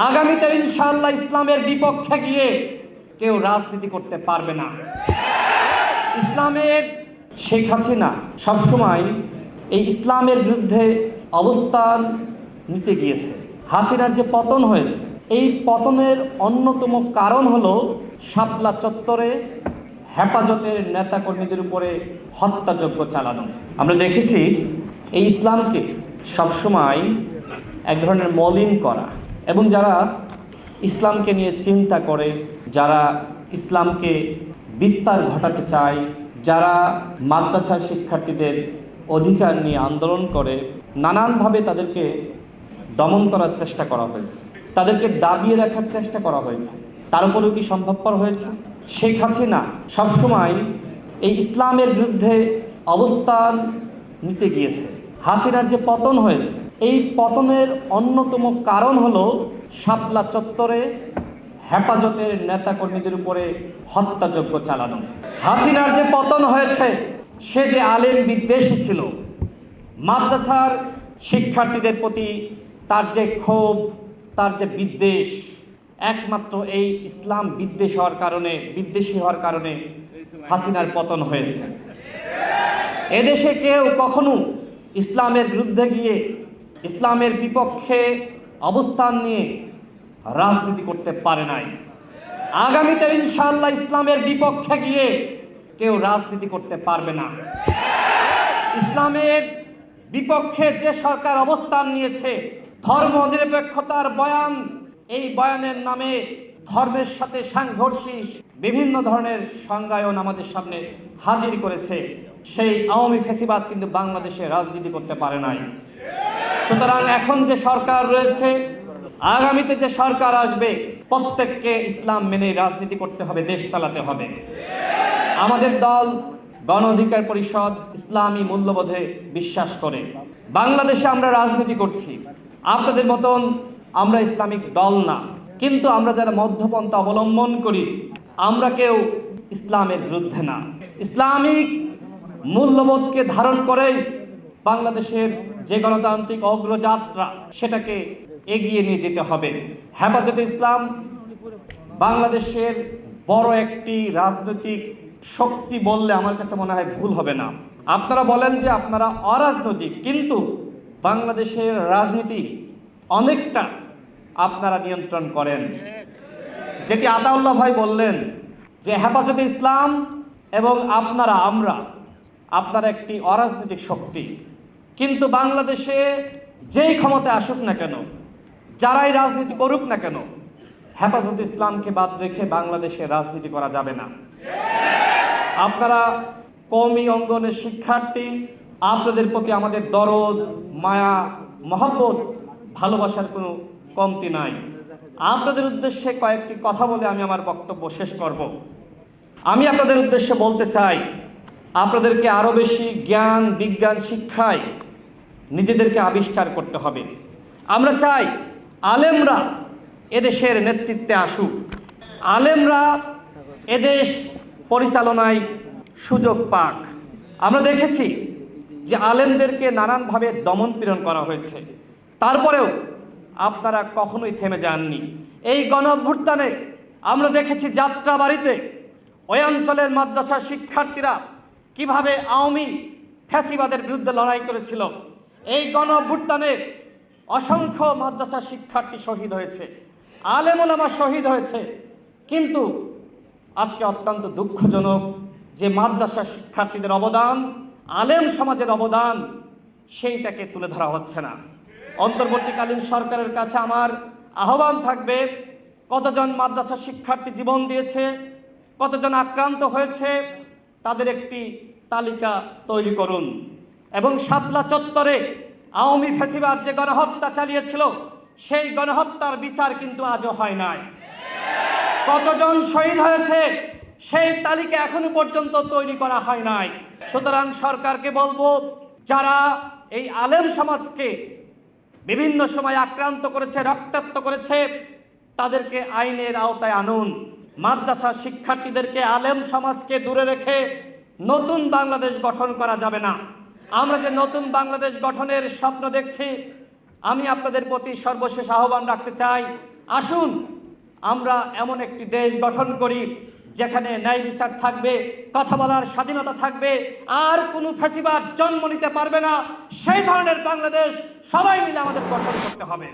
আগামীতে ইনশাআল্লাহ ইসলামের বিপক্ষে গিয়ে কেউ রাজনীতি করতে পারবে না। ইসলামের শেখ হাসিনা সবসময় এই ইসলামের বিরুদ্ধে অবস্থান নিতে গিয়েছে। হাসিনার যে পতন হয়েছে, এই পতনের অন্যতম কারণ হলো শাপলা চত্বরে হেফাজতের নেতাকর্মীদের উপরে হত্যাযজ্ঞ চালানো। আমরা দেখেছি এই ইসলামকে সবসময় এক ধরনের মলিন করা, এবং যারা ইসলামকে নিয়ে চিন্তা করে, যারা ইসলামকে বিস্তার ঘটাতে চায়, যারা মাদ্রাসার শিক্ষার্থীদের অধিকার নিয়ে আন্দোলন করে, নানানভাবে তাদেরকে দমন করার চেষ্টা করা হয়েছে, তাদেরকে দাবিয়ে রাখার চেষ্টা করা হয়েছে। তার উপরেও কি সম্ভবপর হয়েছে? শেখ হাসিনা সবসময় এই ইসলামের বিরুদ্ধে অবস্থান নিতে গিয়েছে। হাসিনার যে পতন হয়েছে, এই পতনের অন্যতম কারণ হলো শাপলা চত্বরে হেফাজতের নেতাকর্মীদের উপরে হত্যাযজ্ঞ চালানো। হাসিনার যে পতন হয়েছে, সে যে আলেম বিদ্বেষী ছিল, মাদ্রাসার শিক্ষার্থীদের প্রতি তার যে ক্ষোভ, তার যে বিদ্বেষ, একমাত্র এই ইসলাম বিদ্বেষী হওয়ার কারণে হাসিনার পতন হয়েছে। এদেশে কেউ কখনো ইসলামের বিরুদ্ধে গিয়ে, ইসলামের বিপক্ষে অবস্থান নিয়ে রাজনীতি করতে পারে নাই। আগামীতে ইনশাআল্লাহ ইসলামের বিপক্ষে গিয়ে কেউ রাজনীতি করতে পারবে না। ইসলামের বিপক্ষে যে সরকার অবস্থান নিয়েছে, ধর্ম নিরপেক্ষতার বয়ান, এই বয়ানের নামে ধর্মের সাথে সাংঘর্ষিক বিভিন্ন ধরনের সংজ্ঞায়ন আমাদের সামনে হাজির করেছে, সেই আওয়ামী ফ্যাসিবাদ কিন্তু বাংলাদেশে রাজনীতি করতে পারে নাই। সুতরাং এখন যে সরকার রয়েছে, আগামীতে যে সরকার আসবে, প্রত্যেককে ইসলাম মেনে রাজনীতি করতে হবে, দেশ চালাতে হবে। আমাদের দল গণ অধিকার পরিষদ ইসলামী মূল্যবোধে বিশ্বাস করে। বাংলাদেশে আমরা রাজনীতি করছি, আপনাদের মতন আমরা ইসলামিক দল না, কিন্তু আমরা যারা মধ্যপন্থা অবলম্বন করি, আমরা কেউ ইসলামের বিরুদ্ধে না। ইসলামিক মূল্যবোধকে ধারণ করেই বাংলাদেশের যে গণতান্ত্রিক অগ্রযাত্রা, সেটাকে এগিয়ে নিয়ে যেতে হবে। হেফাজতে ইসলাম বাংলাদেশের বড় একটি রাজনৈতিক শক্তি বললে আমার কাছে মনে হয় ভুল হবে না। আপনারা বলেন যে আপনারা অরাজনৈতিক, কিন্তু বাংলাদেশের রাজনীতি অনেকটা আপনারা নিয়ন্ত্রণ করেন। যেটি আতাউল্লাহ ভাই বললেন যে হেফাজতে ইসলাম এবং আপনারা একটি অরাজনৈতিক শক্তি, কিন্তু বাংলাদেশে যেই ক্ষমতায় আসুক না কেন, যারাই রাজনীতি করুক না কেন, হেফাজতে ইসলামকে বাদ রেখে বাংলাদেশে রাজনীতি করা যাবে না। আপনারা কওমি অঙ্গনের শিক্ষার্থী, আপনাদের প্রতি আমাদের দরদ, মায়া, মহব্বত, ভালোবাসার কোনো কমতি নাই। আপনাদের উদ্দেশ্যে কয়েকটি কথা বলে আমি আমার বক্তব্য শেষ করব। আমি আপনাদের উদ্দেশ্যে বলতে চাই, আপনাদেরকে আরও বেশি জ্ঞান বিজ্ঞান শিক্ষায় নিজেদেরকে আবিষ্কার করতে হবে। আমরা চাই আলেমরা এদেশের নেতৃত্বে আসুক, আলেমরা এদেশ পরিচালনায় সুযোগ পাক। আমরা দেখেছি যে আলেমদেরকে নানানভাবে দমন পীড়ন করা হয়েছে, তারপরেও আপনারা কখনোই থেমে যাননি। এই গণঅভ্যুত্থানে আমরা দেখেছি যাত্রাবাড়িতে ওই অঞ্চলের মাদ্রাসার শিক্ষার্থীরা কিভাবে আওয়ামী ফ্যাসিবাদের বিরুদ্ধে লড়াই করেছিল। এই গণঅভ্যুত্থানে অসংখ্য মাদ্রাসা শিক্ষার্থী শহীদ হয়েছে, আলেম ওলামা শহীদ হয়েছে, কিন্তু আজকে অত্যন্ত দুঃখজনক যে মাদ্রাসা শিক্ষার্থীদের অবদান, আলেম সমাজের অবদান, সেইটাকে তুলে ধরা হচ্ছে না। অন্তর্বর্তীকালীন সরকারের কাছে আমার আহ্বান থাকবে, কতজন মাদ্রাসা শিক্ষার্থী জীবন দিয়েছে, কতজন আক্রান্ত হয়েছে, তাদের একটি তালিকা তৈরি করুন। এবং শাপলা চত্বরে আওয়ামী ফ্যাসিবাদ যে গণহত্যা চালিয়েছিল, সেই গণহত্যার বিচার কিন্তু আজও হয় নাই। কতজন শহীদ হয়েছে, সেই তালিকা এখনো পর্যন্ত তৈরি করা হয় নাই। সুতরাং সরকারকে বলবো, যারা এই আলেম সমাজকে বিভিন্ন সময় আক্রান্ত করেছে, রক্তাক্ত করেছে, তাদেরকে আইনের আওতায় আনুন। মাদ্রাসা শিক্ষার্থীদেরকে, আলেম সমাজকে দূরে রেখে নতুন বাংলাদেশ গঠন করা যাবে না। আমরা যে নতুন বাংলাদেশ গঠনের স্বপ্ন দেখছি, আমি আপনাদের প্রতি সর্বশেষ আহ্বান রাখতে চাই, আসুন আমরা এমন একটি দেশ গঠন করি যেখানে ন্যায় বিচার থাকবে, কথা বলার স্বাধীনতা থাকবে, আর কোনো ফ্যাসিবাদ জন্ম নিতে পারবে না। সেই ধরনের বাংলাদেশ সবাই মিলে আমাদের গঠন করতে হবে।